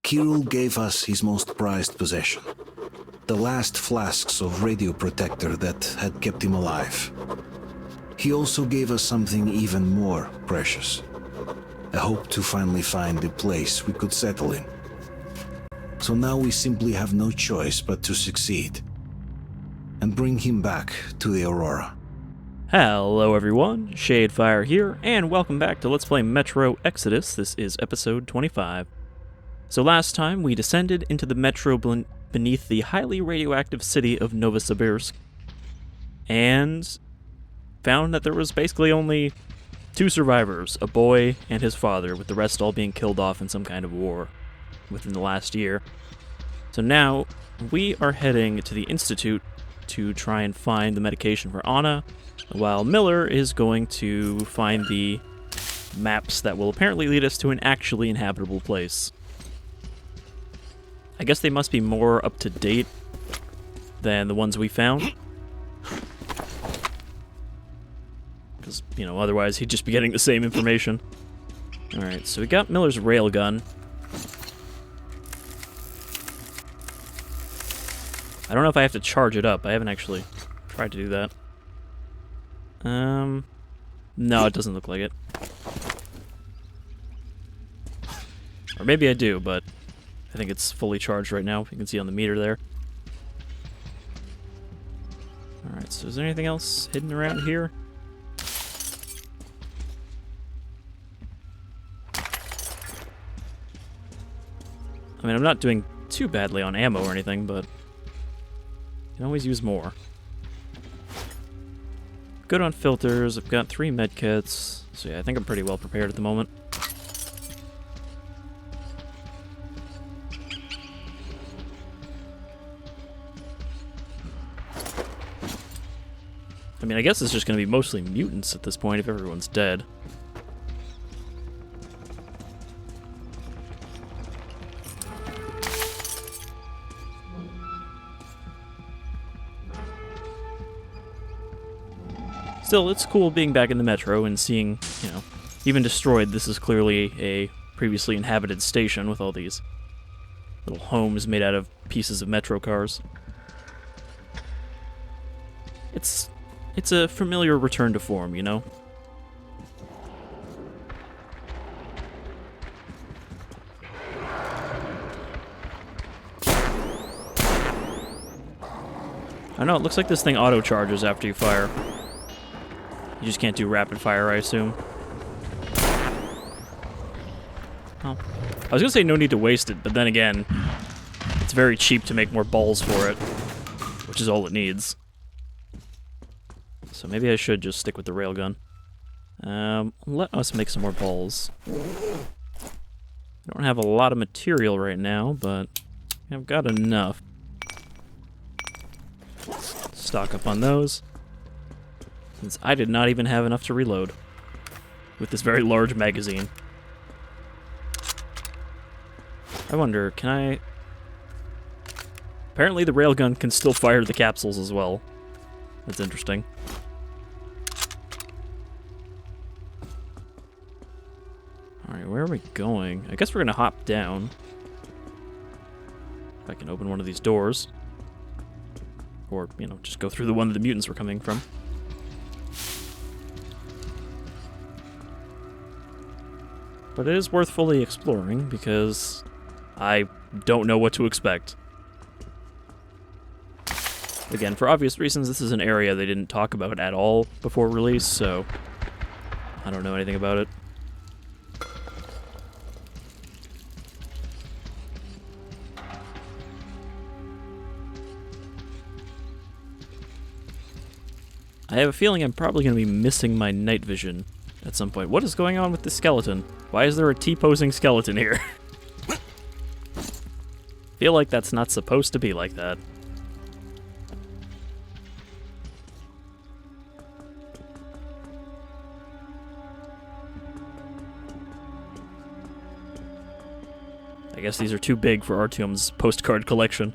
Kirill gave us his most prized possession. The last flasks of radio protector that had kept him alive. He also gave us something even more precious. A hope to finally find a place we could settle in. So now we simply have no choice but to succeed. And bring him back to the Aurora. Hello everyone, Shadefire here, and welcome back to Let's Play Metro Exodus. This is episode 25. So last time we descended into the metro beneath the highly radioactive city of Novosibirsk, and found that there was basically only two survivors, a boy and his father, with the rest all being killed off in some kind of war within the last year. So now we are heading to the Institute to try and find the medication for Anna, while Miller is going to find the maps that will apparently lead us to an actually inhabitable place. I guess they must be more up to date than the ones we found. Because, you know, otherwise he'd just be getting the same information. Alright, so we got Miller's railgun. I don't know if I have to charge it up. I haven't actually tried to do that. No, it doesn't look like it. Or maybe I do, but I think it's fully charged right now. You can see on the meter there. Alright, so is there anything else hidden around here? I mean, I'm not doing too badly on ammo or anything, but you can always use more. Good on filters. I've got 3 medkits, so yeah, I think I'm pretty well prepared at the moment. I mean, I guess it's just going to be mostly mutants at this point if everyone's dead. Still, it's cool being back in the metro and seeing, you know, even destroyed, this is clearly a previously inhabited station with all these little homes made out of pieces of metro cars. It's a familiar return to form, you know? I know, it looks like this thing auto-charges after you fire. You just can't do rapid fire, I assume. Oh. I was gonna say no need to waste it, but then again, it's very cheap to make more balls for it, which is all it needs. So maybe I should just stick with the railgun. Let us make some more balls. I don't have a lot of material right now, but I've got enough. Stock up on those. Since I did not even have enough to reload with this very large magazine. I wonder, can I... Apparently the railgun can still fire the capsules as well. That's interesting. Alright, where are we going? I guess we're gonna hop down. If I can open one of these doors. Or, you know, just go through the one that the mutants were coming from. But it is worth fully exploring, because I don't know what to expect. Again, for obvious reasons, this is an area they didn't talk about at all before release, so I don't know anything about it. I have a feeling I'm probably going to be missing my night vision at some point. What is going on with this skeleton? Why is there a T-posing skeleton here? Feel like that's not supposed to be like that. I guess these are too big for Artyom's postcard collection.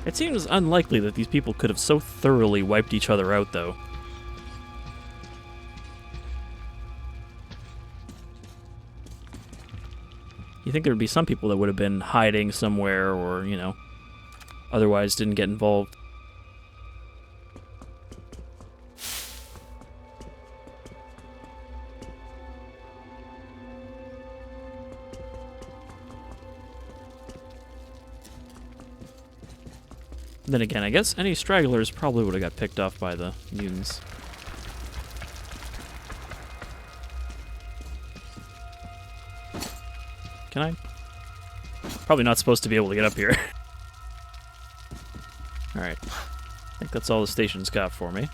It seems unlikely that these people could have so thoroughly wiped each other out, though. You think there would be some people that would have been hiding somewhere or, you know, otherwise didn't get involved. Then again, I guess any stragglers probably would have got picked off by the mutants. Can I? Probably not supposed to be able to get up here. Alright. I think that's all the station's got for me.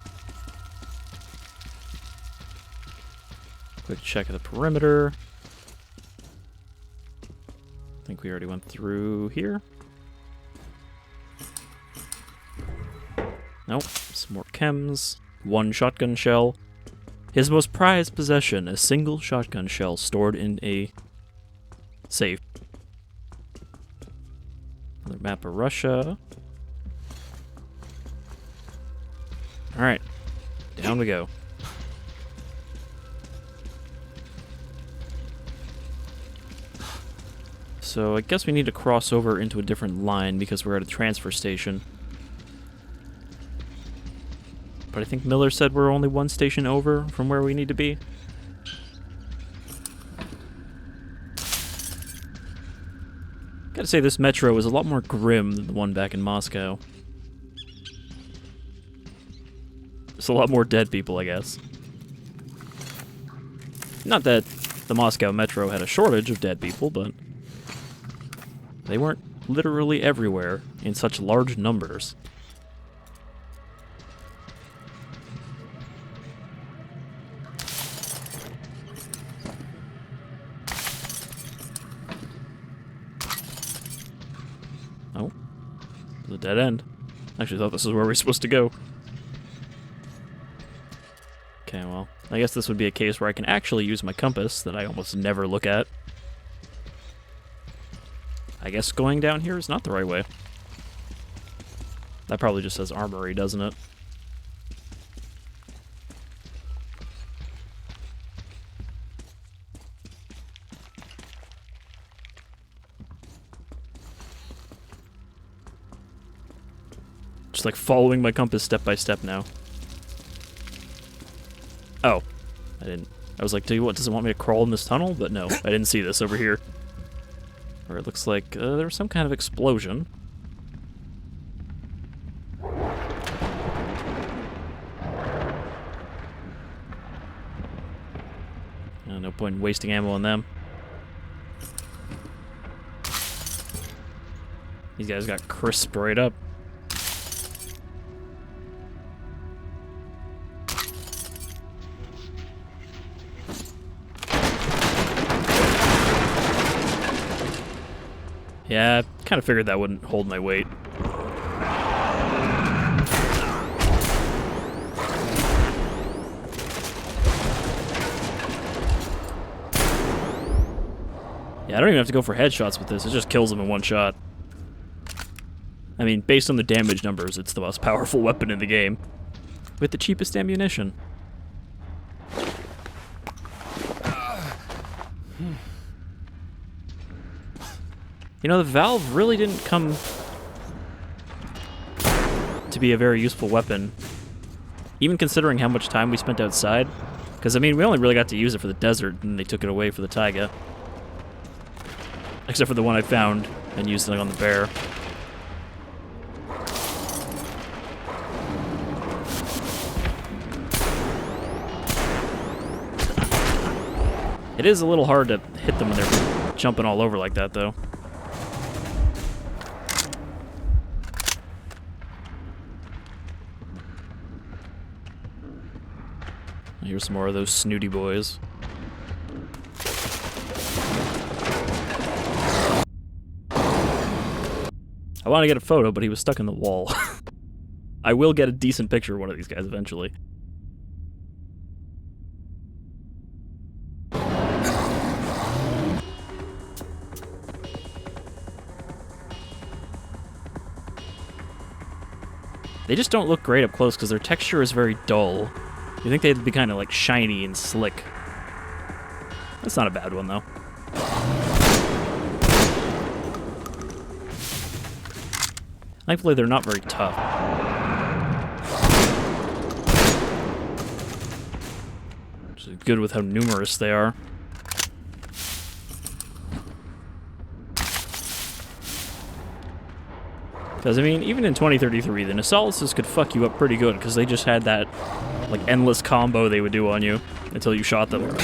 Quick check of the perimeter. I think we already went through here. Nope. Some more chems. 1 shotgun shell. His most prized possession, a single shotgun shell stored in a safe. Another map of Russia. Alright. Down we go. So I guess we need to cross over into a different line because we're at a transfer station. But I think Miller said we're only 1 station over from where we need to be. Gotta say, this metro is a lot more grim than the one back in Moscow. There's a lot more dead people, I guess. Not that the Moscow metro had a shortage of dead people, but they weren't literally everywhere in such large numbers. Oh, it's a dead end. I actually thought this is where we're supposed to go. Okay, well, I guess this would be a case where I can actually use my compass that I almost never look at. I guess going down here is not the right way. That probably just says armory, doesn't it? Just like following my compass step by step now. Oh, I didn't. I was like, does it want me to crawl in this tunnel? But no, I didn't see this over here. Or it looks like there was some kind of explosion. No point in wasting ammo on them. These guys got crisped right up. Yeah, I kind of figured that wouldn't hold my weight. Yeah, I don't even have to go for headshots with this. It just kills them in 1 shot. I mean, based on the damage numbers, it's the most powerful weapon in the game. With the cheapest ammunition. You know, the valve really didn't come to be a very useful weapon, even considering how much time we spent outside. Because, I mean, we only really got to use it for the desert, and they took it away for the taiga. Except for the one I found and used it on the bear. It is a little hard to hit them when they're jumping all over like that, though. Here's some more of those snooty boys. I want to get a photo, but he was stuck in the wall. I will get a decent picture of one of these guys eventually. They just don't look great up close because their texture is very dull. You think they'd be kind of like shiny and slick. That's not a bad one though. Thankfully, they're not very tough. Which is good with how numerous they are. Because, I mean, even in 2033, the nosalises could fuck you up pretty good, because they just had that, like, endless combo they would do on you until you shot them.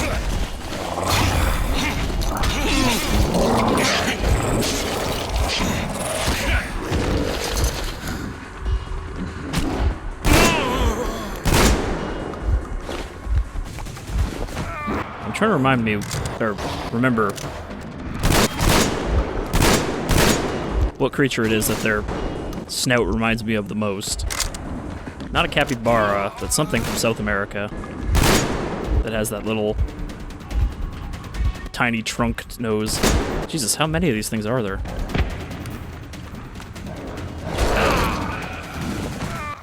I'm trying to remember what creature it is that their snout reminds me of the most. Not a capybara, but something from South America that has that little tiny trunked nose. Jesus, how many of these things are there?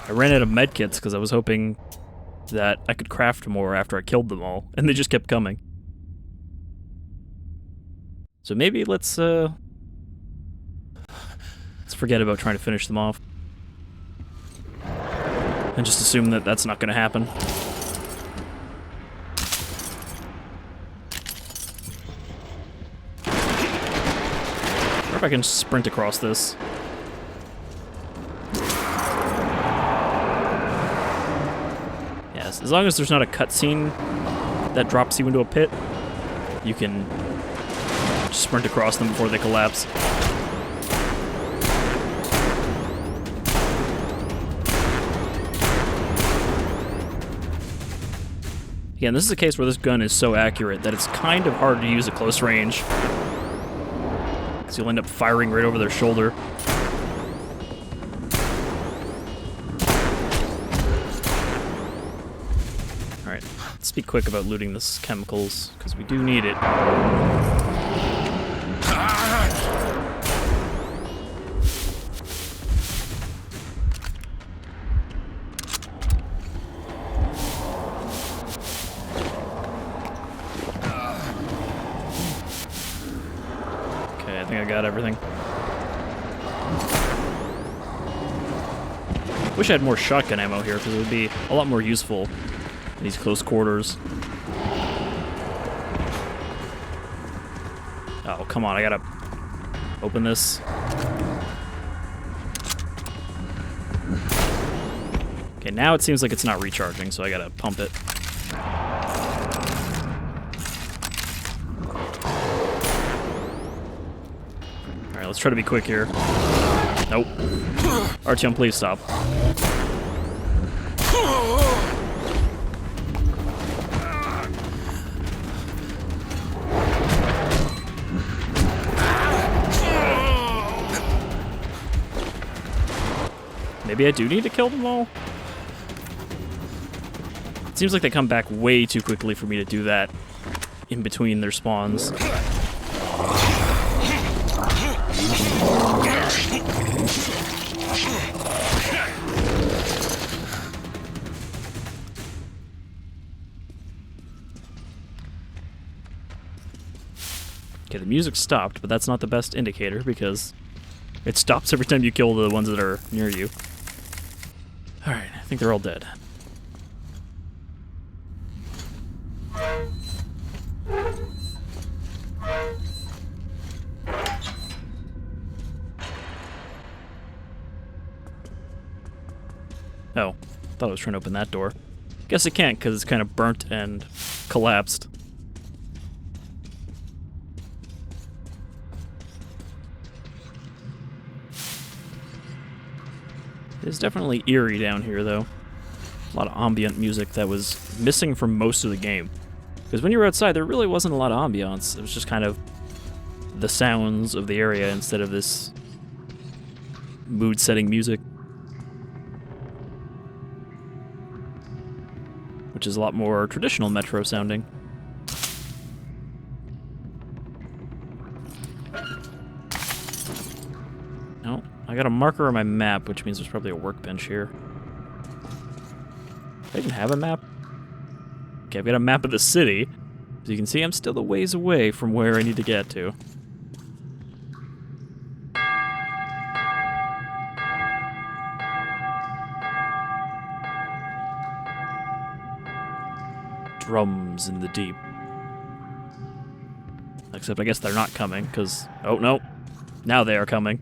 I ran out of medkits because I was hoping that I could craft more after I killed them all, and they just kept coming. So maybe let's forget about trying to finish them off. And just assume that that's not going to happen. I wonder if I can sprint across this. Yes, as long as there's not a cutscene that drops you into a pit, you can just sprint across them before they collapse. Again, this is a case where this gun is so accurate that it's kind of hard to use at close range. So you'll end up firing right over their shoulder. Alright, let's be quick about looting this chemicals, because we do need it. I think I got everything. Wish I had more shotgun ammo here, because it would be a lot more useful in these close quarters. Oh, come on, I gotta open this. Okay, now it seems like it's not recharging, so I gotta pump it. Let's try to be quick here. Nope. Artyom, please stop. Maybe I do need to kill them all? It seems like they come back way too quickly for me to do that in between their spawns. Okay, the music stopped, but that's not the best indicator because it stops every time you kill the ones that are near you. Alright, I think they're all dead. Oh, thought I was trying to open that door. Guess it can't because it's kind of burnt and collapsed. It's definitely eerie down here, though. A lot of ambient music that was missing from most of the game. Because when you were outside, there really wasn't a lot of ambiance. It was just kind of the sounds of the area instead of this mood-setting music. Which is a lot more traditional Metro sounding. No, I got a marker on my map, which means there's probably a workbench here. Do I even have a map? Okay, I've got a map of the city. As you can see, I'm still a ways away from where I need to get to. drums in the deep. Except I guess they're not coming, because... Oh, no. Now they are coming.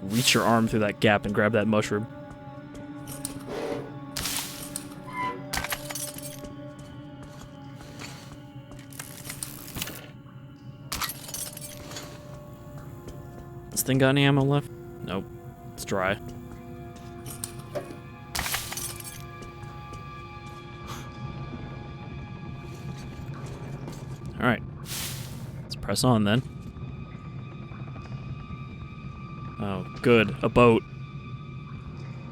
Reach your arm through that gap and grab that mushroom. This thing got any ammo left? Nope. It's dry. Alright. Let's press on then. Oh, good. A boat.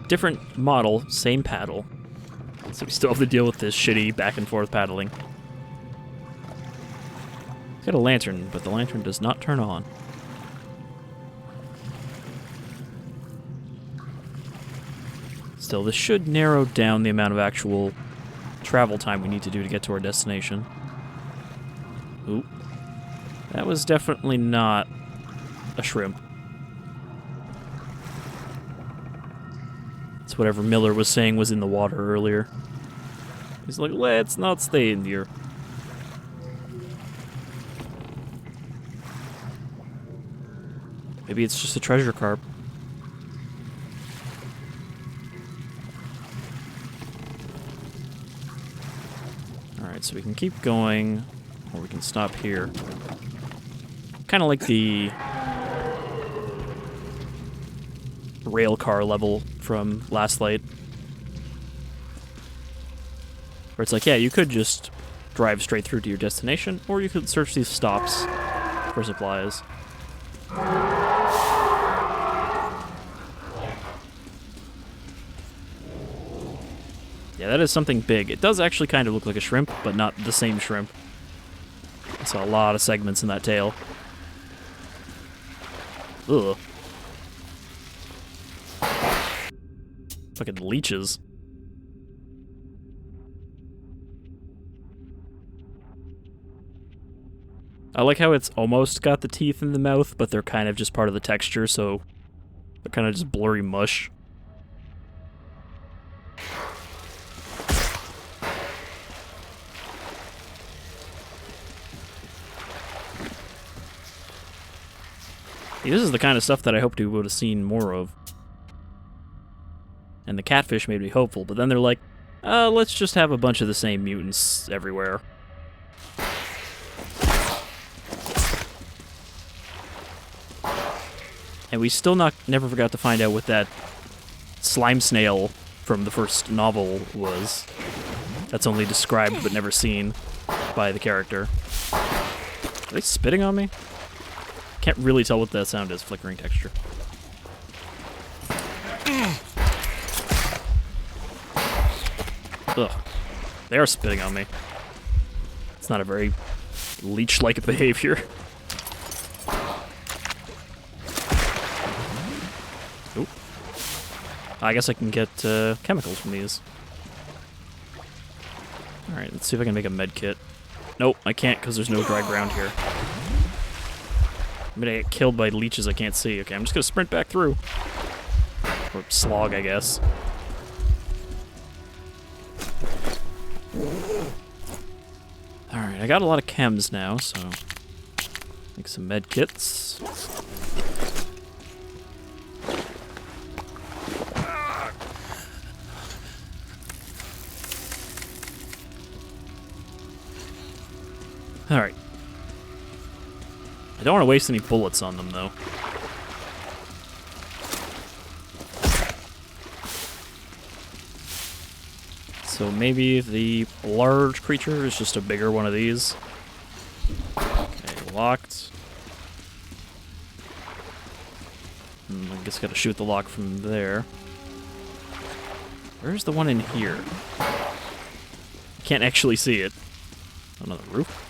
Different model, same paddle. So we still have to deal with this shitty back and forth paddling. It's got a lantern, but the lantern does not turn on. Still, this should narrow down the amount of actual travel time we need to do to get to our destination. Ooh. That was definitely not a shrimp. It's whatever Miller was saying was in the water earlier. He's like, let's not stay in here. Maybe it's just a treasure carp. Alright, so we can keep going, or we can stop here. Kind of like the rail car level from Last Light. Where it's like, yeah, you could just drive straight through to your destination, or you could search these stops for supplies. Yeah, that is something big. It does actually kind of look like a shrimp, but not the same shrimp. I saw a lot of segments in that tail. Ugh. Fucking leeches. I like how it's almost got the teeth in the mouth, but they're kind of just part of the texture, so they're kind of just blurry mush. This is the kind of stuff that I hoped we would have seen more of. And the catfish made me hopeful, but then they're like, let's just have a bunch of the same mutants everywhere. And we still never forgot to find out what that slime snail from the first novel was. That's only described but never seen by the character. Are they spitting on me? Can't really tell what that sound is, flickering texture. Ugh. They are spitting on me. It's not a very leech-like behavior. Oop. I guess I can get chemicals from these. Alright, let's see if I can make a med kit. Nope, I can't because there's no dry ground here. I'm gonna get killed by leeches I can't see. Okay, I'm just gonna sprint back through. Or slog, I guess. Alright, I got a lot of chems now, so... make some med kits. Alright. I don't want to waste any bullets on them, though. So maybe the large creature is just a bigger one of these. Okay, locked. I guess gotta shoot the lock from there. Where's the one in here? Can't actually see it. On the roof?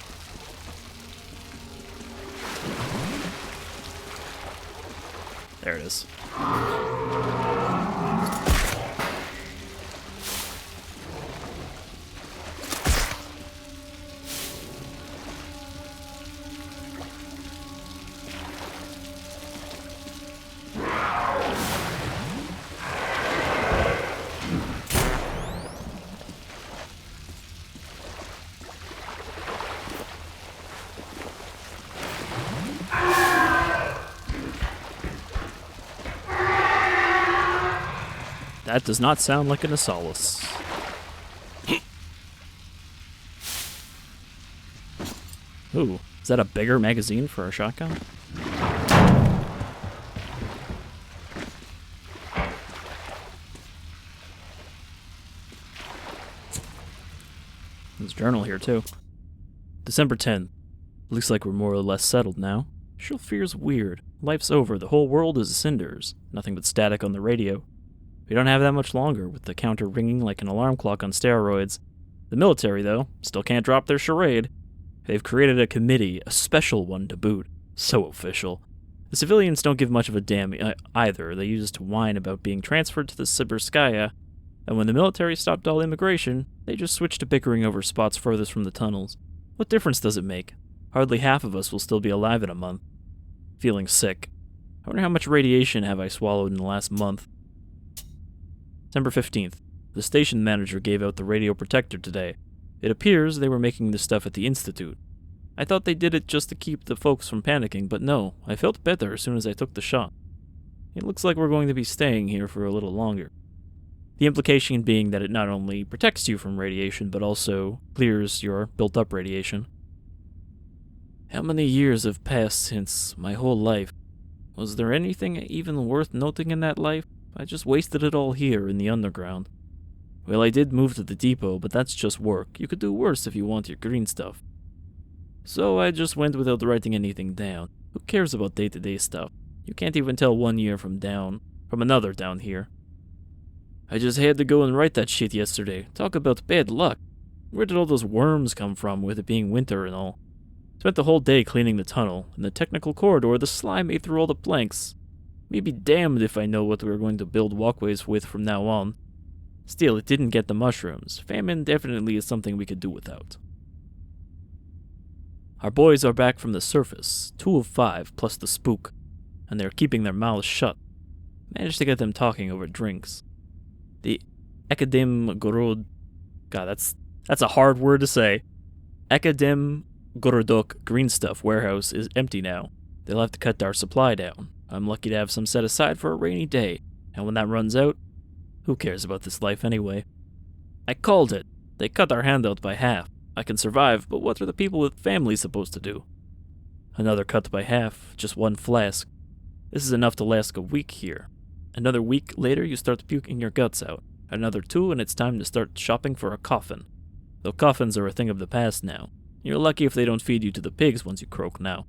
There it is. That does not sound like a nosalis. Ooh, is that a bigger magazine for a shotgun? There's a journal here, too. December 10th. Looks like we're more or less settled now. Sure feels weird. Life's over. The whole world is cinders. Nothing but static on the radio. We don't have that much longer, with the counter ringing like an alarm clock on steroids. The military, though, still can't drop their charade. They've created a committee, a special one to boot. So official. The civilians don't give much of a damn either. They use it to whine about being transferred to the Sibirskaya, and when the military stopped all immigration, they just switched to bickering over spots furthest from the tunnels. What difference does it make? Hardly half of us will still be alive in a month. Feeling sick. I wonder how much radiation have I swallowed in the last month. December 15th. The station manager gave out the radio protector today. It appears they were making this stuff at the Institute. I thought they did it just to keep the folks from panicking, but no, I felt better as soon as I took the shot. It looks like we're going to be staying here for a little longer. The implication being that it not only protects you from radiation, but also clears your built-up radiation. How many years have passed since my whole life? Was there anything even worth noting in that life? I just wasted it all here in the underground. Well, I did move to the depot, but that's just work. You could do worse if you want your green stuff. So I just went without writing anything down. Who cares about day-to-day stuff? You can't even tell 1 year from another down here. I just had to go and write that shit yesterday. Talk about bad luck. Where did all those worms come from with it being winter and all? Spent the whole day cleaning the tunnel. In the technical corridor, the slime ate through all the planks. Me be damned if I know what we're going to build walkways with from now on. Still, it didn't get the mushrooms. Famine definitely is something we could do without. Our boys are back from the surface, 2 of 5 plus the spook, and they're keeping their mouths shut. Managed to get them talking over drinks. The Akadem God, that's a hard word to say. Akadem Gorodok green stuff warehouse is empty now. They'll have to cut our supply down. I'm lucky to have some set aside for a rainy day, and when that runs out, who cares about this life anyway? I called it. They cut our handout by half. I can survive, but what are the people with families supposed to do? Another cut by half, just 1 flask. This is enough to last a week here. Another week later, you start puking your guts out. Another 2, and it's time to start shopping for a coffin. Though coffins are a thing of the past now. You're lucky if they don't feed you to the pigs once you croak now.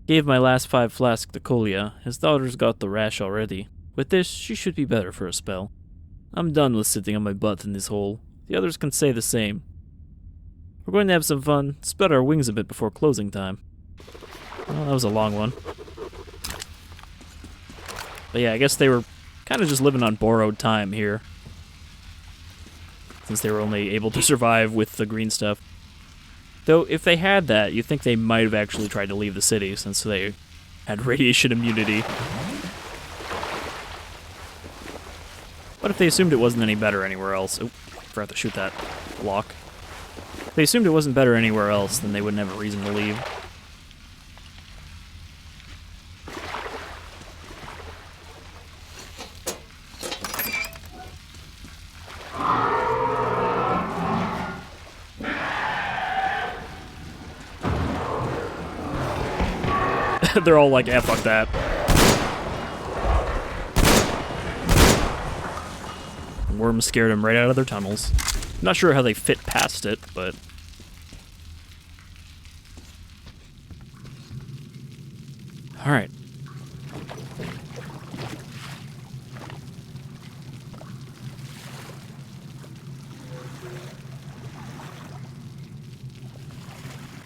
Gave my last 5 flasks to Kolya. His daughter's got the rash already. With this, she should be better for a spell. I'm done with sitting on my butt in this hole. The others can say the same. We're going to have some fun, spread our wings a bit before closing time. Well, that was a long one. But yeah, I guess they were kind of just living on borrowed time here, since they were only able to survive with the green stuff. Though, if they had that, you'd think they might have actually tried to leave the city, since they had radiation immunity. But if they assumed it wasn't any better anywhere else... Oh, forgot to shoot that block. If they assumed it wasn't better anywhere else, then they wouldn't have a reason to leave. They're all like, eh, fuck that. Worms scared them right out of their tunnels. I'm not sure how they fit past it, but... Alright.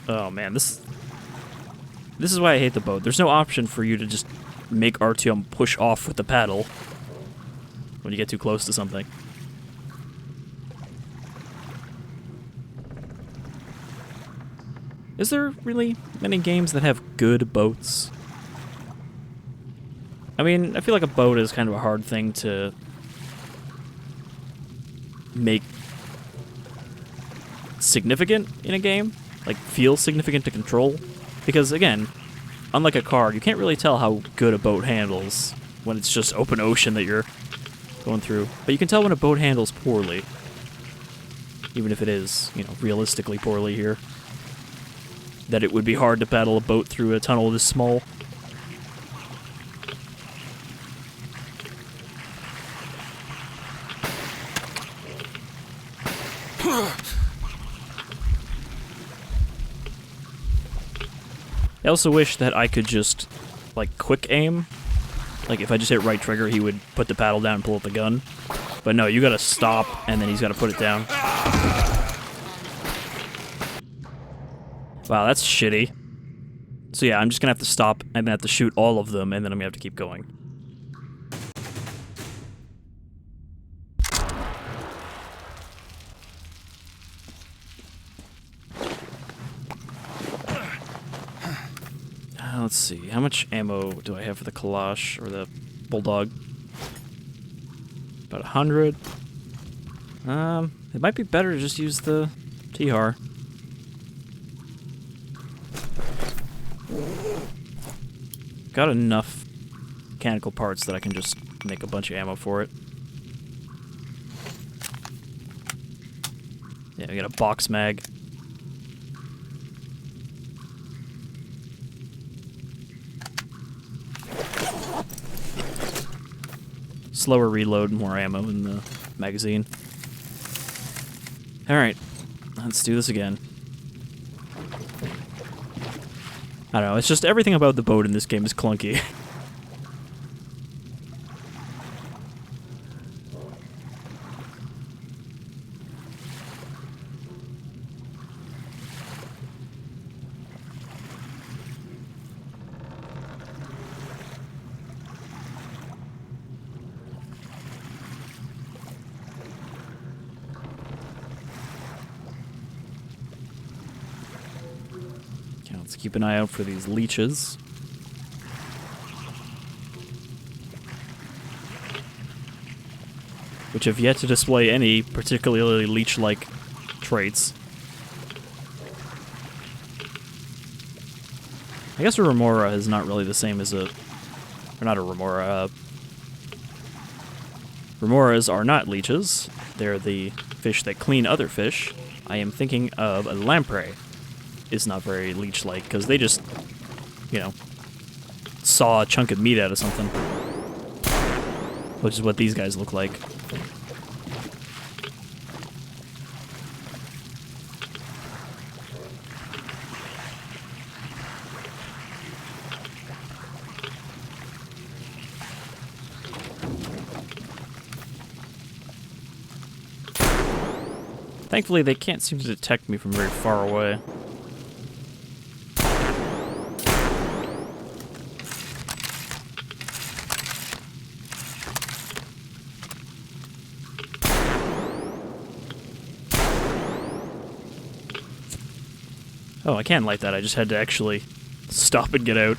Oh man, this is why I hate the boat. There's no option for you to just make Artyom push off with the paddle when you get too close to something. Is there really many games that have good boats? I mean, I feel like a boat is kind of a hard thing to make significant in a game. Like, feel significant to control. Because, again, unlike a car, you can't really tell how good a boat handles when it's just open ocean that you're going through. But you can tell when a boat handles poorly. Even if it is, you know, realistically poorly here. That it would be hard to paddle a boat through a tunnel this small. I also wish that I could just, like, quick aim. Like, if I just hit right trigger, he would put the paddle down and pull out the gun. But no, you gotta stop, and then he's gotta put it down. Wow, that's shitty. So yeah, I'm just gonna have to stop, and then have to shoot all of them, and then I'm gonna have to keep going. Let's see, how much ammo do I have for the Kalash, or the Bulldog? About 100. It might be better to just use the Tihar. Got enough mechanical parts that I can just make a bunch of ammo for it. Yeah, we got a box mag. Slower reload, more ammo in the magazine. Alright, let's do this again. I don't know, it's just everything about the boat in this game is clunky. Let's keep an eye out for these leeches. Which have yet to display any particularly leech-like traits. I guess a remora is not really the same as a... Or not a remora. Remoras are not leeches. They're the fish that clean other fish. I am thinking of a lamprey. Is not very leech-like, because they just, you know, saw a chunk of meat out of something. Which is what these guys look like. Thankfully, they can't seem to detect me from very far away. Oh, I can light that. I just had to actually stop and get out.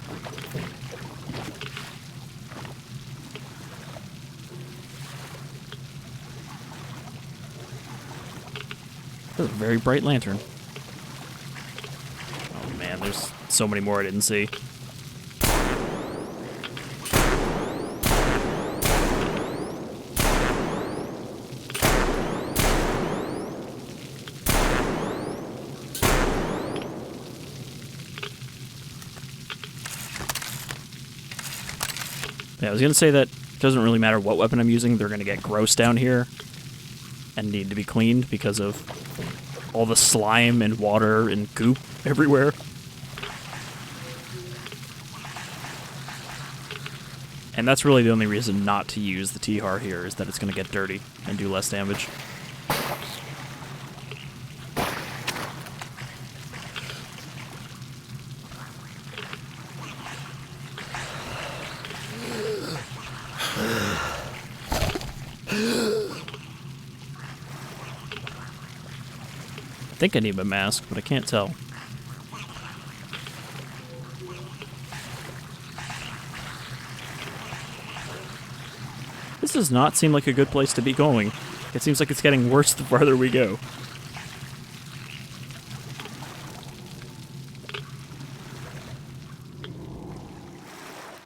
That's a very bright lantern. Oh man, there's so many more I didn't see. Yeah, I was gonna say that it doesn't really matter what weapon I'm using, they're gonna get gross down here and need to be cleaned because of all the slime and water and goop everywhere. And that's really the only reason not to use the Tihar here, is that it's gonna get dirty and do less damage. I think I need my mask, but I can't tell. This does not seem like a good place to be going. It seems like it's getting worse the farther we go.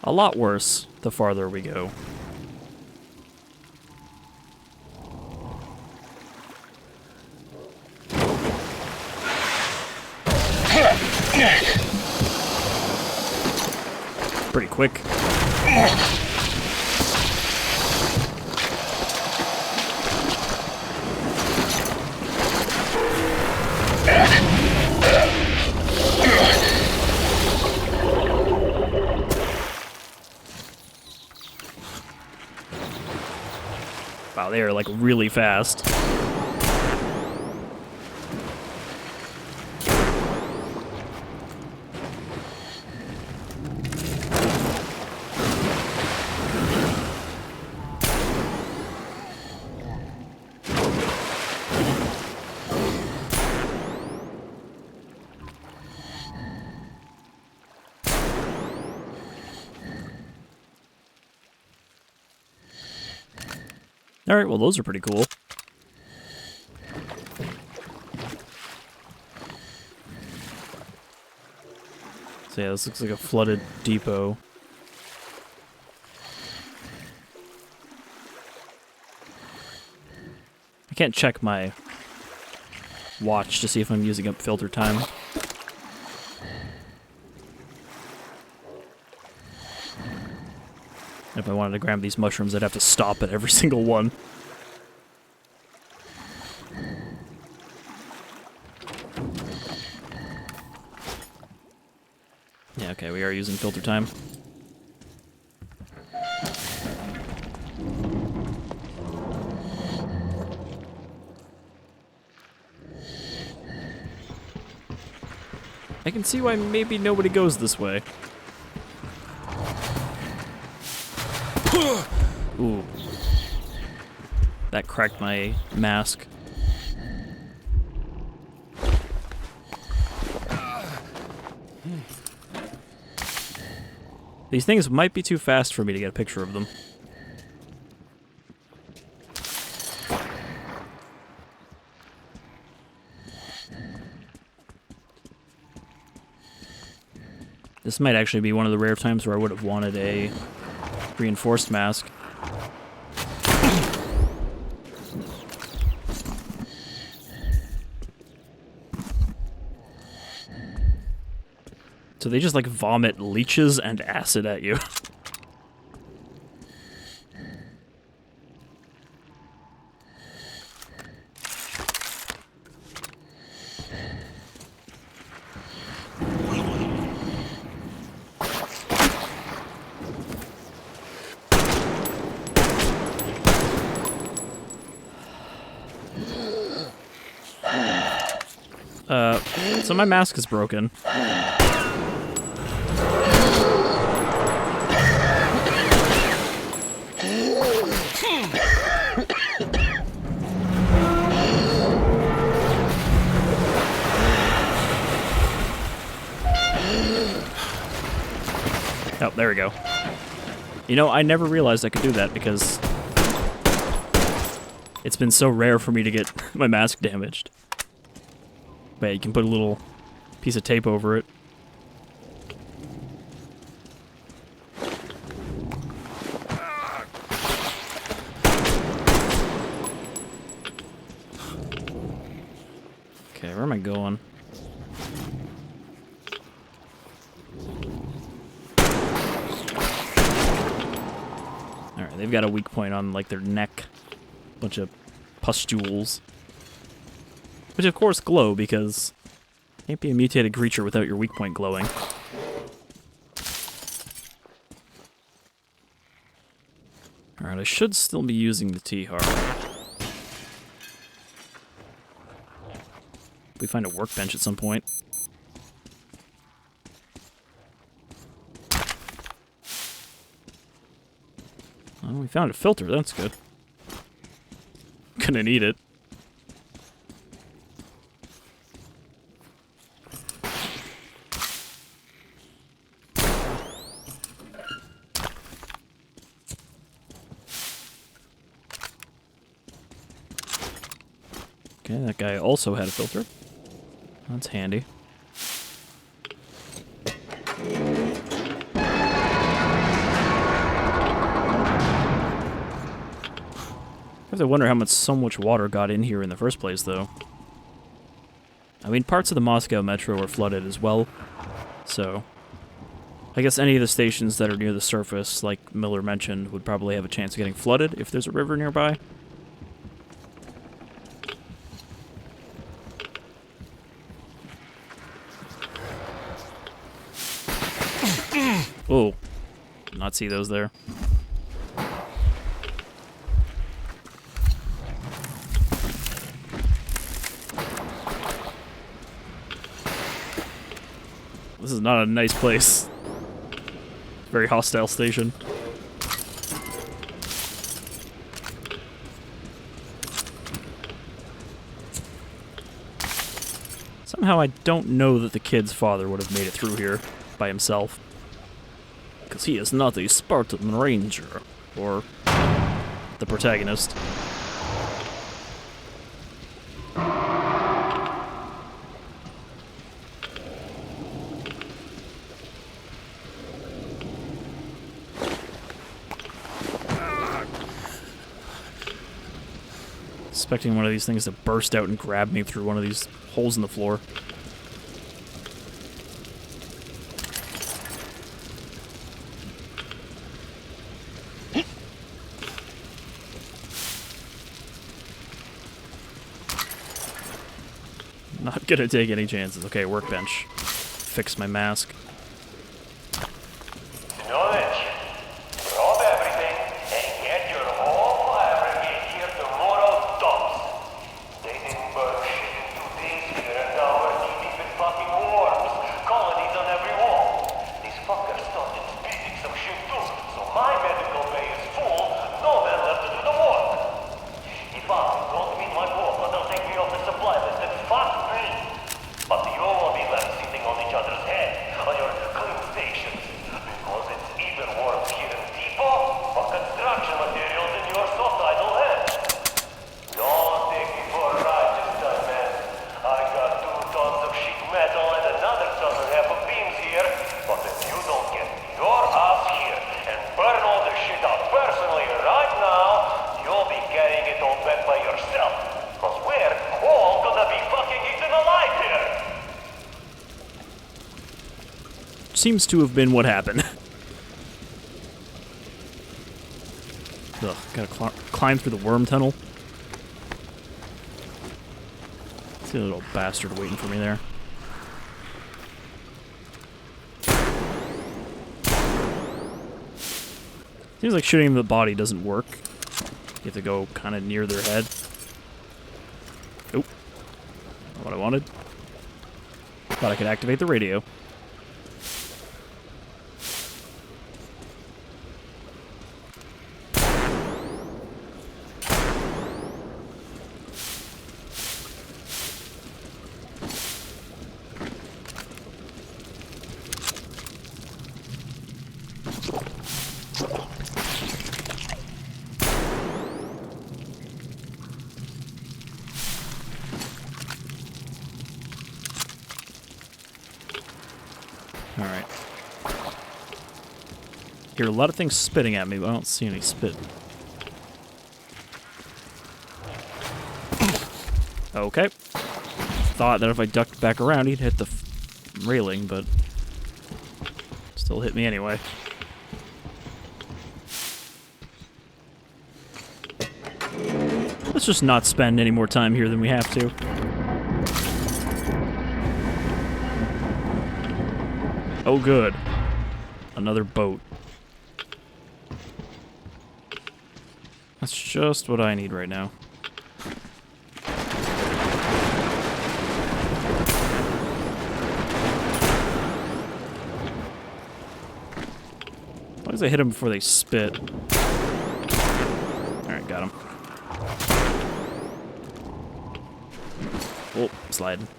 A lot worse the farther we go. Pretty quick. Wow, they are like really fast. Alright, well those are pretty cool. So yeah, this looks like a flooded depot. I can't check my watch to see if I'm using up filter time. If I wanted to grab these mushrooms, I'd have to stop at every single one. Yeah, okay, we are using filter time. I can see why maybe nobody goes this way. Ooh. That cracked my mask. These things might be too fast for me to get a picture of them. This might actually be one of the rare times where I would have wanted a reinforced mask. So they just like vomit leeches and acid at you. So my mask is broken. Oh, there we go. You know, I never realized I could do that because it's been so rare for me to get my mask damaged. But you can put a little piece of tape over it. Okay, where am I going? Alright, they've got a weak point on, like, their neck. Bunch of pustules. Which, of course, glow, because you can't be a mutated creature without your weak point glowing. Alright, I should still be using the tihar. We find a workbench at some point. Oh, we found a filter, that's good. Gonna need it. Okay, that guy also had a filter. That's handy. I have to wonder how much so much water got in here in the first place, though. I mean, parts of the Moscow metro are flooded as well, so I guess any of the stations that are near the surface, like Miller mentioned, would probably have a chance of getting flooded if there's a river nearby. Oh, not see those there. This is not a nice place. Very hostile station. Somehow I don't know that the kid's father would have made it through here by himself. Because he is not a Spartan Ranger, or the protagonist. Expecting one of these things to burst out and grab me through one of these holes in the floor. Not gonna take any chances. Okay, workbench. Fix my mask. Seems to have been what happened. Ugh, gotta climb through the worm tunnel. See a little bastard waiting for me there. Seems like shooting the body doesn't work. You have to go kind of near their head. Nope. Not what I wanted. Thought I could activate the radio. Alright. Hear a lot of things spitting at me, but I don't see any spit. Okay. Thought that if I ducked back around, he'd hit the railing, but still hit me anyway. Let's just not spend any more time here than we have to. Oh, good. Another boat. That's just what I need right now. As long as I hit them before they spit. Alright, got him. Oh, sliding.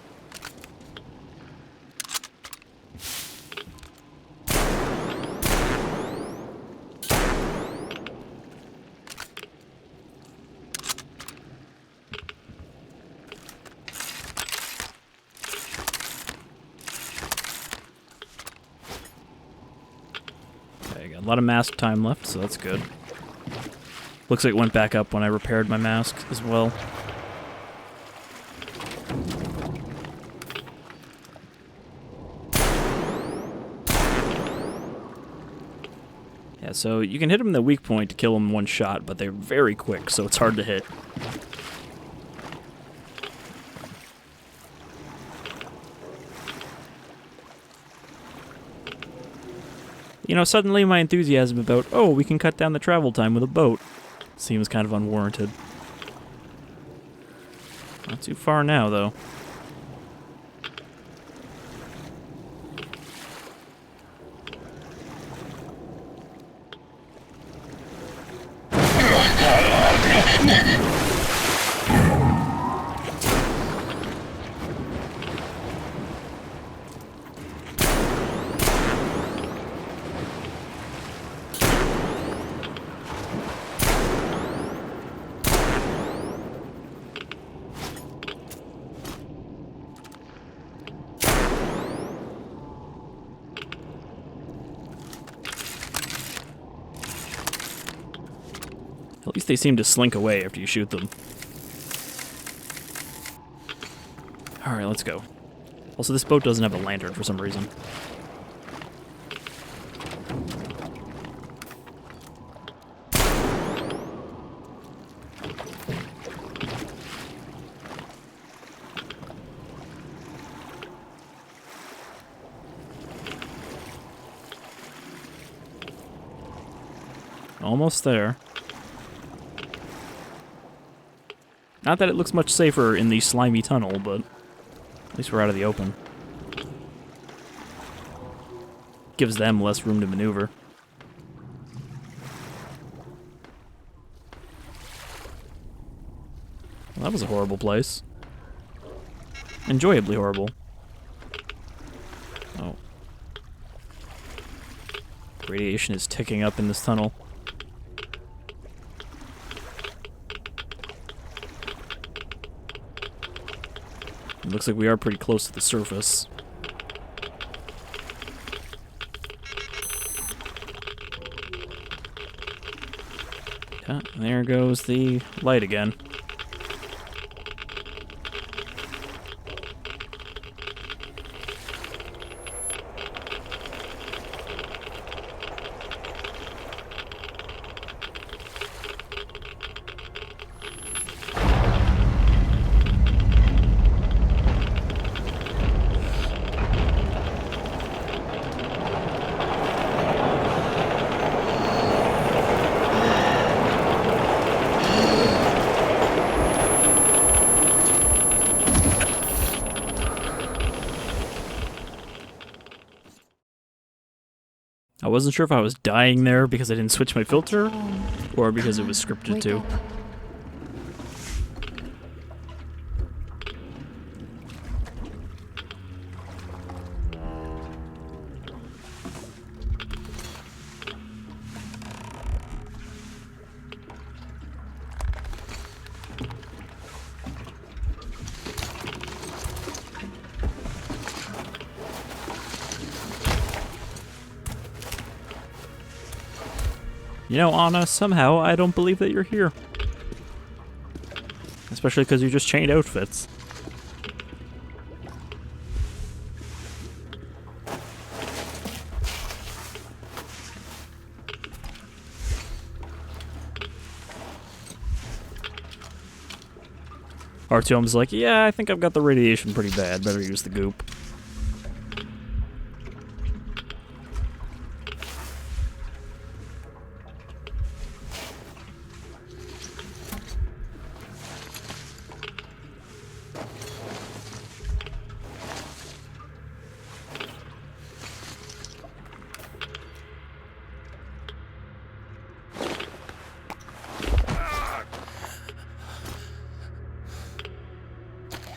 A lot of mask time left, so that's good. Looks like it went back up when I repaired my mask as well. Yeah, so you can hit them in the weak point to kill them in one shot, but they're very quick, so it's hard to hit. You know, suddenly my enthusiasm about, oh, we can cut down the travel time with a boat, seems kind of unwarranted. Not too far now, though. At least they seem to slink away after you shoot them. Alright, let's go. Also, this boat doesn't have a lantern for some reason. Almost there. Not that it looks much safer in the slimy tunnel, but at least we're out of the open. Gives them less room to maneuver. Well, that was a horrible place. Enjoyably horrible. Oh. Radiation is ticking up in this tunnel. It looks like we are pretty close to the surface. Yeah, there goes the light again. I wasn't sure if I was dying there because I didn't switch my filter, or because it was scripted to. You know, Anna, somehow I don't believe that you're here. Especially because you just changed outfits. Artyom's like, yeah, I think I've got the radiation pretty bad. Better use the goop.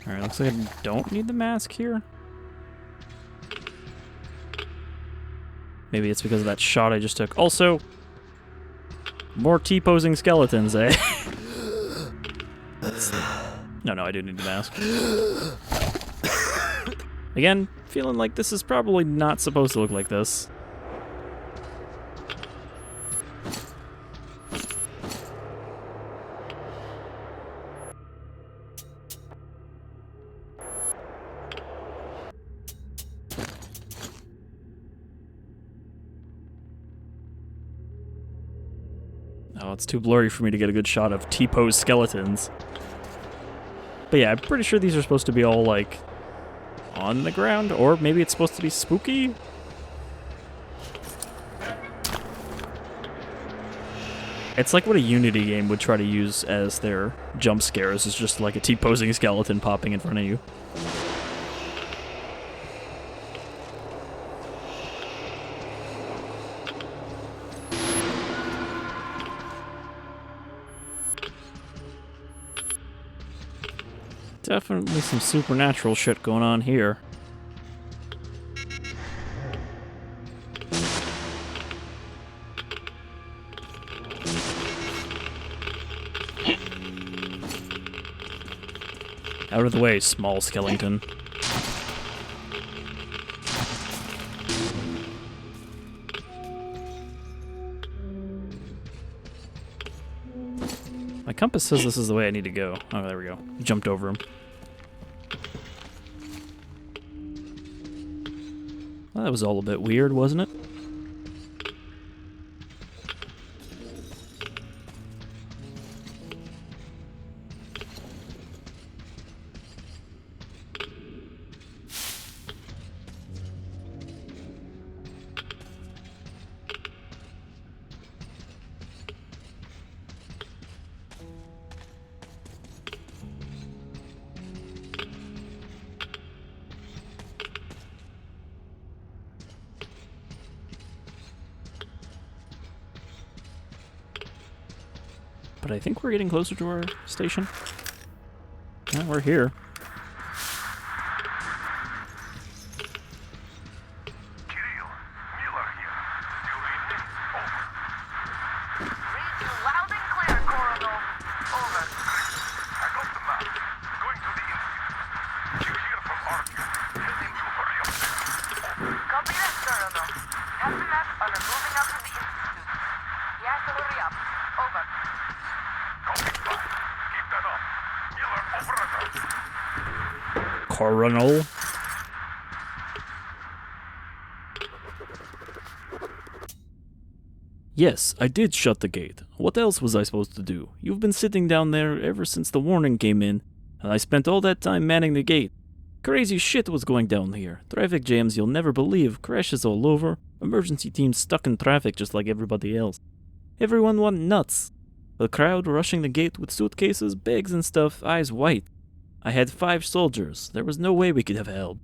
Alright, looks like I don't need the mask here. Maybe it's because of that shot I just took. Also, more T-posing skeletons, eh? No, I do need the mask. Again, feeling like this is probably not supposed to look like this. Oh, it's too blurry for me to get a good shot of T-pose skeletons. But yeah, I'm pretty sure these are supposed to be all, like, on the ground, or maybe it's supposed to be spooky? It's like what a Unity game would try to use as their jump scares, is just like a T-posing skeleton popping in front of you. Definitely some supernatural shit going on here. Out of the way, small skeleton. My compass says this is the way I need to go. Oh, there we go. Jumped over him. Well, that was all a bit weird, wasn't it? But I think we're getting closer to our station. Yeah, we're here. Coronel. Yes, I did shut the gate. What else was I supposed to do? You've been sitting down there ever since the warning came in, and I spent all that time manning the gate. Crazy shit was going down here. Traffic jams you'll never believe, crashes all over, emergency teams stuck in traffic just like everybody else. Everyone went nuts. The crowd rushing the gate with suitcases, bags and stuff, eyes white. I had 5 soldiers. There was no way we could have held.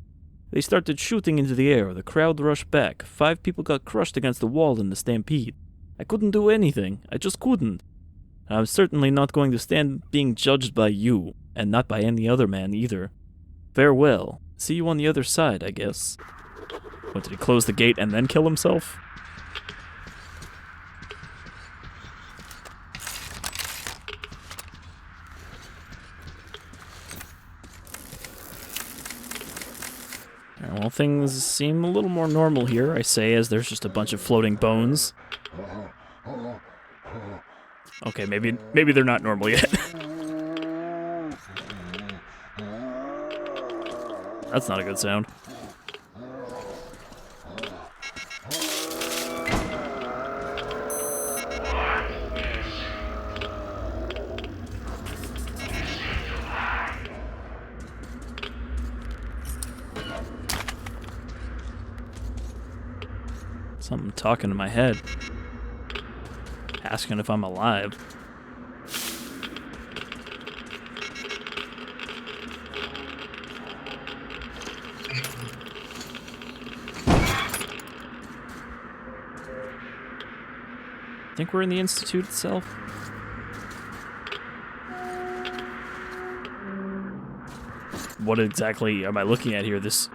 They started shooting into the air. The crowd rushed back. 5 people got crushed against the wall in the stampede. I couldn't do anything. I just couldn't. I'm certainly not going to stand being judged by you, and not by any other man either. Farewell. See you on the other side, I guess. What, did he close the gate and then kill himself? Well, things seem a little more normal here, I say, as there's just a bunch of floating bones. Okay, maybe they're not normal yet. That's not a good sound. Something talking in my head. Asking if I'm alive. I think we're in the Institute itself. What exactly am I looking at here? This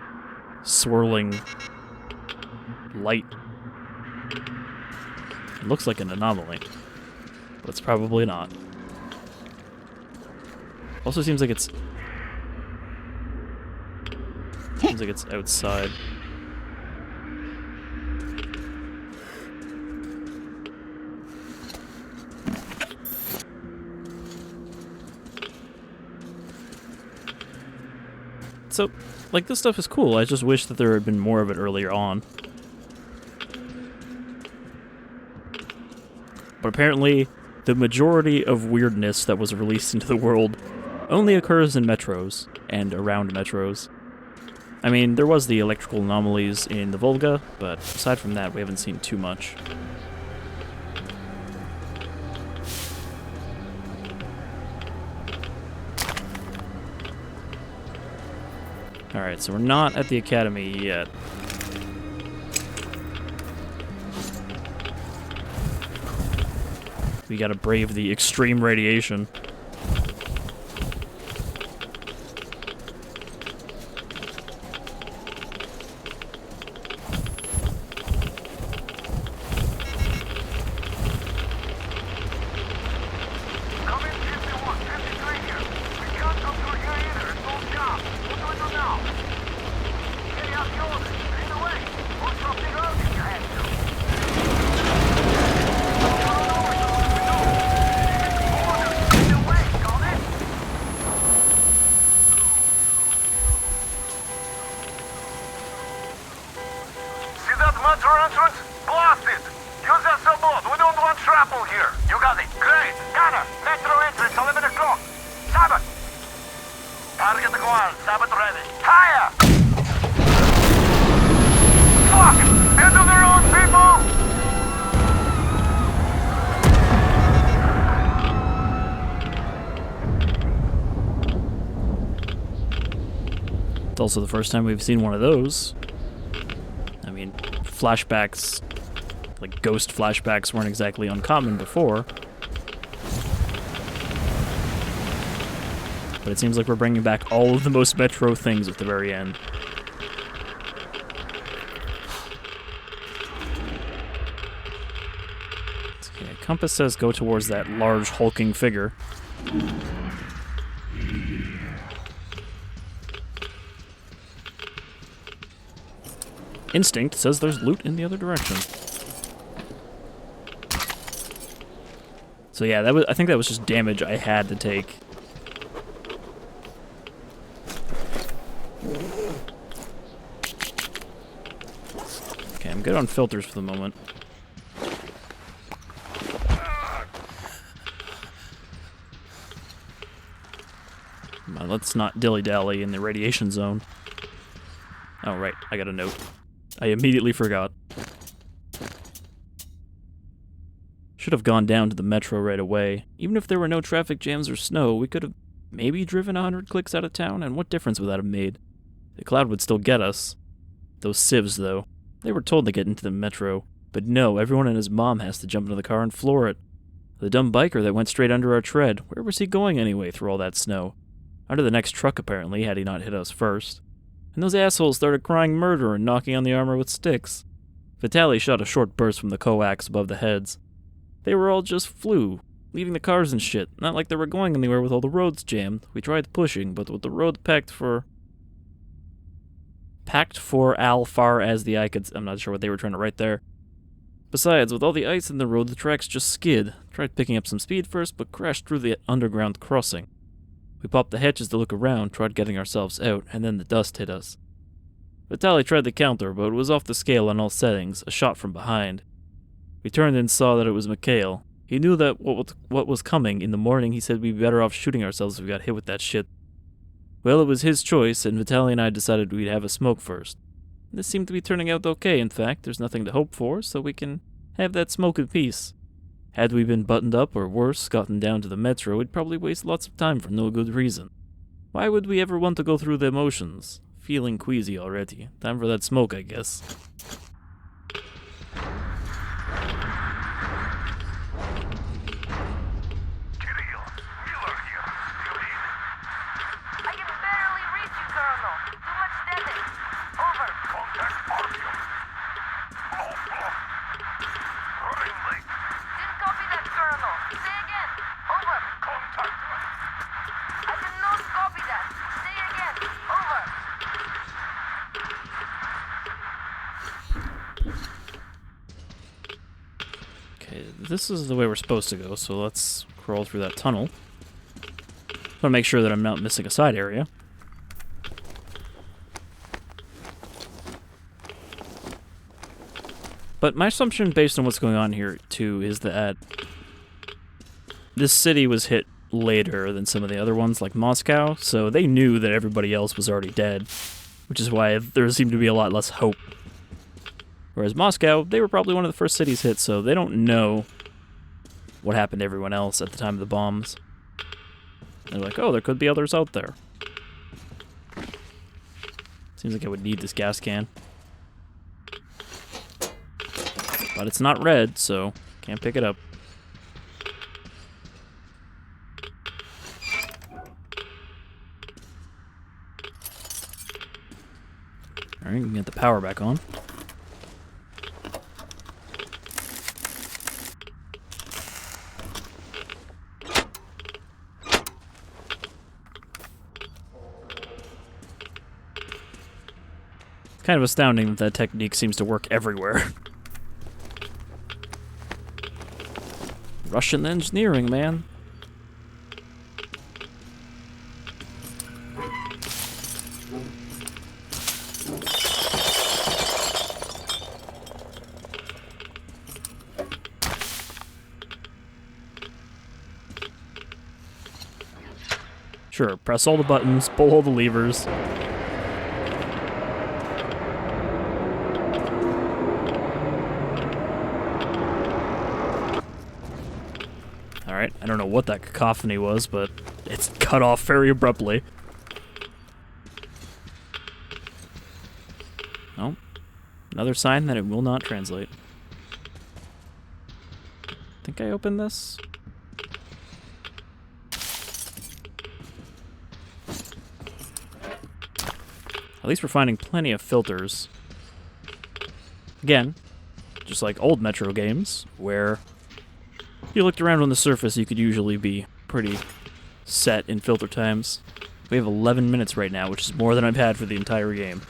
swirling light. It looks like an anomaly, but it's probably not. Also seems like it's outside. So, like, this stuff is cool. I just wish that there had been more of it earlier on. But apparently, the majority of weirdness that was released into the world only occurs in metros and around metros. I mean, there was the electrical anomalies in the Volga, but aside from that, we haven't seen too much. Alright, so we're not at the academy yet. We gotta brave the extreme radiation. It's also the first time we've seen one of those. I mean, flashbacks, like ghost flashbacks, weren't exactly uncommon before. But it seems like we're bringing back all of the most Metro things at the very end. Okay, compass says go towards that large hulking figure. Instinct says there's loot in the other direction. So yeah, I think that was just damage I had to take. Okay, I'm good on filters for the moment. Let's not dilly-dally in the radiation zone. Oh, right, I got a note. I immediately forgot. Should have gone down to the metro right away. Even if there were no traffic jams or snow, we could have maybe driven 100 clicks out of town, and what difference would that have made? The cloud would still get us. Those civs, though. They were told to get into the metro. But no, everyone and his mom has to jump into the car and floor it. The dumb biker that went straight under our tread, where was he going anyway through all that snow? Under the next truck, apparently, had he not hit us first. And those assholes started crying murder and knocking on the armor with sticks. Vitaly shot a short burst from the coax above the heads. They were all just flew, leaving the cars and shit, not like they were going anywhere with all the roads jammed. We tried pushing, but with the road packed for al far as the eye could... I'm not sure what they were trying to write there. Besides, with all the ice in the road, the tracks just skid. Tried picking up some speed first, but crashed through the underground crossing. We popped the hatches to look around, tried getting ourselves out, and then the dust hit us. Vitaly tried to counter, but it was off the scale on all settings, a shot from behind. We turned and saw that it was Mikhail. He knew that what was coming. In the morning, he said we'd be better off shooting ourselves if we got hit with that shit. Well, it was his choice, and Vitaly and I decided we'd have a smoke first. This seemed to be turning out okay, in fact. There's nothing to hope for, so we can have that smoke in peace. Had we been buttoned up, or worse, gotten down to the metro, we'd probably waste lots of time for no good reason. Why would we ever want to go through the emotions? Feeling queasy already. Time for that smoke, I guess. I can barely reach you, Colonel. Too much damage. Over. Contact Artyom. Didn't copy that, Colonel. Say again. Over. Contact. I did not copy that. Say again. Over. Okay, this is the way we're supposed to go, so let's crawl through that tunnel. I want to make sure that I'm not missing a side area. But my assumption based on what's going on here, too, is that this city was hit later than some of the other ones, like Moscow, so they knew that everybody else was already dead, which is why there seemed to be a lot less hope. Whereas Moscow, they were probably one of the first cities hit, so they don't know what happened to everyone else at the time of the bombs. They're like, oh, there could be others out there. Seems like I would need this gas can. But it's not red, so can't pick it up. Alright, we can get the power back on. Kind of astounding that that technique seems to work everywhere. Russian engineering, man. Sure, press all the buttons, pull all the levers. Alright, I don't know what that cacophony was, but it's cut off very abruptly. Oh, another sign that it will not translate. Think I opened this? At least we're finding plenty of filters. Again, just like old Metro games, where if you looked around on the surface, you could usually be pretty set in filter times. We have 11 minutes right now, which is more than I've had for the entire game.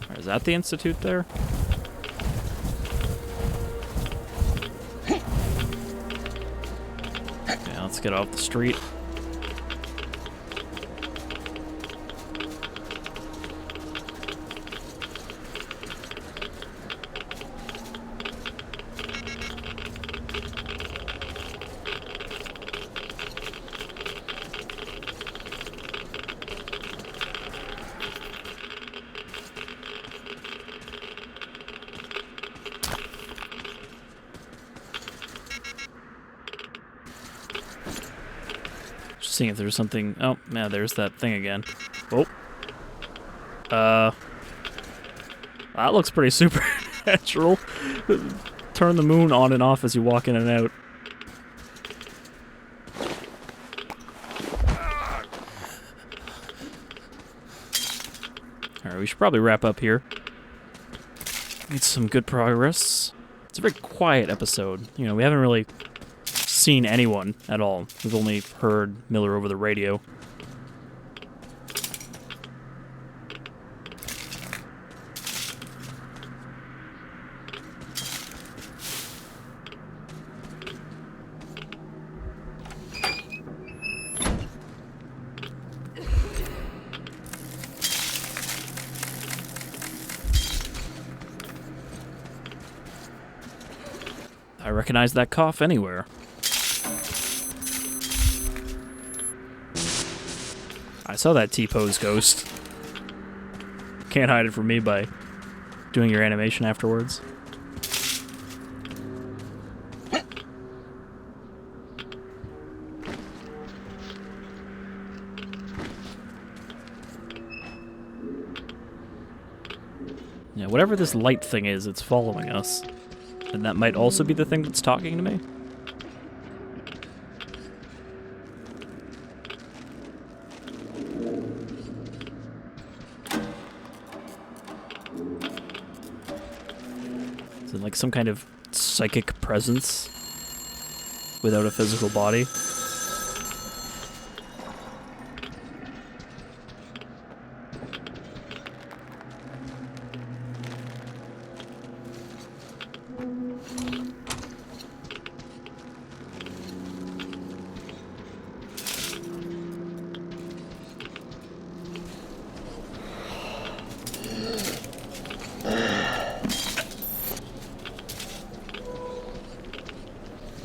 Alright, is that the Institute there? Okay, let's get off the street. Seeing if there's something. Oh, yeah, there's that thing again. Oh. That looks pretty supernatural. Turn the moon on and off as you walk in and out. Alright, we should probably wrap up here. Made some good progress. It's a very quiet episode. You know, we haven't really seen anyone at all. We've only heard Miller over the radio. I recognize that cough anywhere. I saw that T-pose ghost. Can't hide it from me by doing your animation afterwards. Yeah, whatever this light thing is, it's following us. And that might also be the thing that's talking to me. Is it like some kind of psychic presence without a physical body?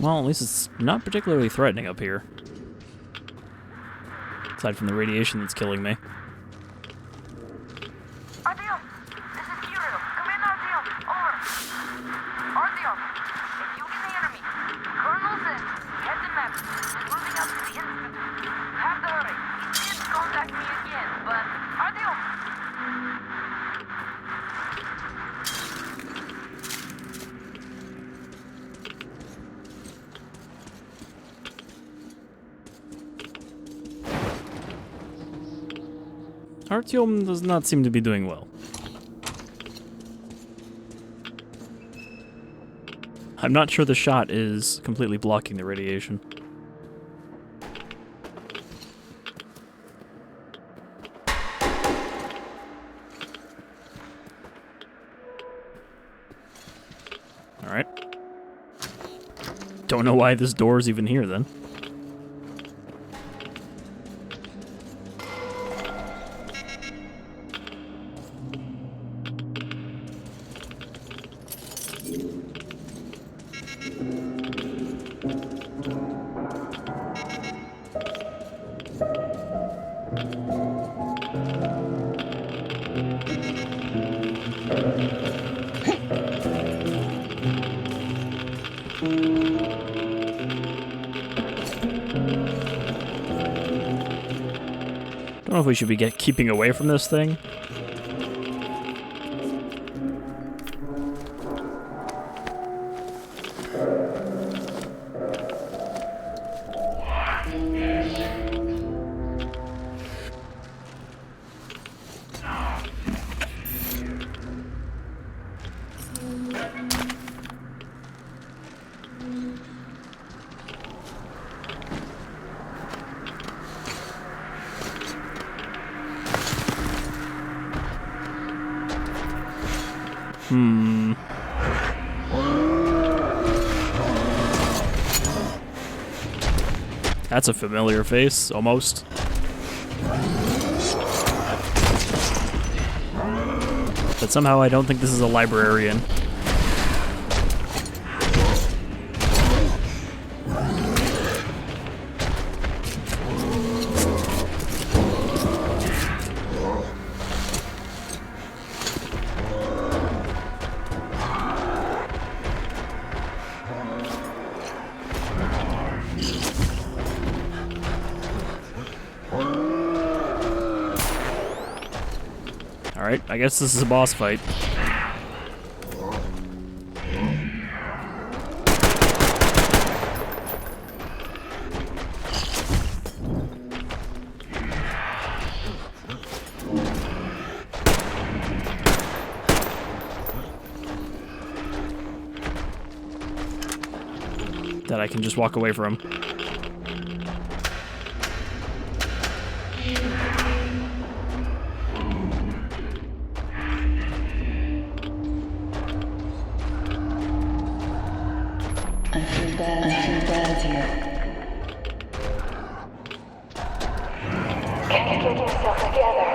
Well, at least it's not particularly threatening up here. Aside from the radiation that's killing me. Artyom, this is Kirill. Come in, Artyom. Over. Artyom, if you can hear me, Colonel says Captain Maps is moving up to the Institute. Have to hurry. He did contact me again, but Artyom. Artyom does not seem to be doing well. I'm not sure the shot is completely blocking the radiation. Alright. Don't know why this door is even here then. Don't know if we should be keeping away from this thing. That's a familiar face, almost. But somehow I don't think this is a librarian. Alright, I guess this is a boss fight. That I can just walk away from. Can you get yourself together?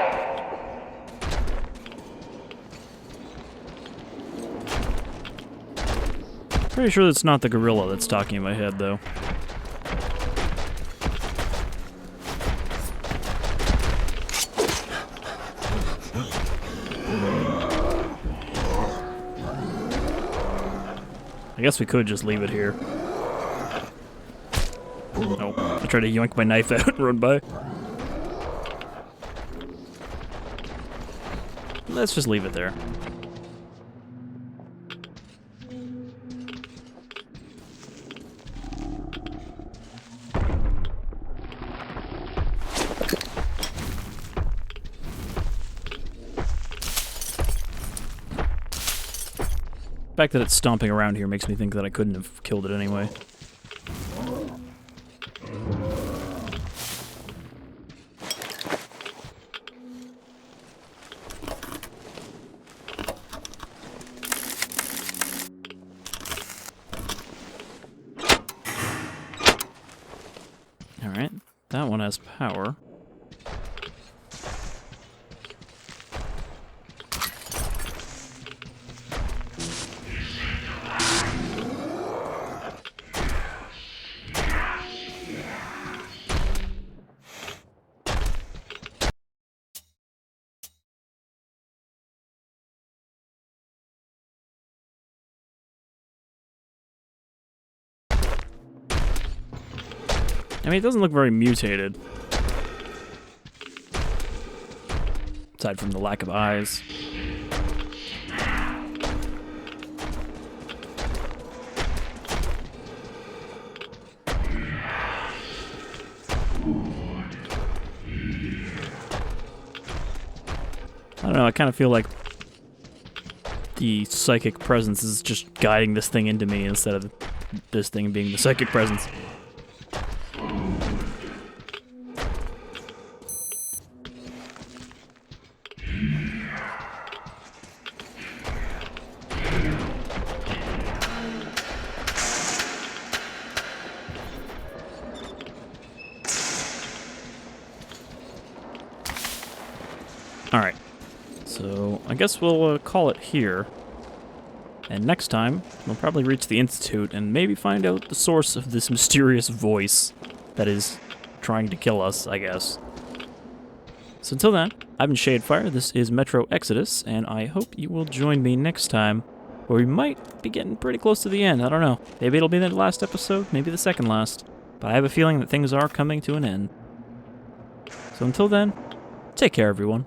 Pretty sure it's not the gorilla that's talking in my head, though. I guess we could just leave it here. Nope. I tried to yoink my knife out and run by. Let's just leave it there. The fact that it's stomping around here makes me think that I couldn't have killed it anyway. Alright, that one has power. I mean, it doesn't look very mutated. Aside from the lack of eyes. I don't know, I kind of feel like the psychic presence is just guiding this thing into me instead of this thing being the psychic presence. Alright, so I guess we'll call it here. And next time, we'll probably reach the Institute and maybe find out the source of this mysterious voice that is trying to kill us, I guess. So until then, I've been Shadefire, this is Metro Exodus, and I hope you will join me next time, where we might be getting pretty close to the end, I don't know. Maybe it'll be the last episode, maybe the second last, but I have a feeling that things are coming to an end. So until then, take care everyone.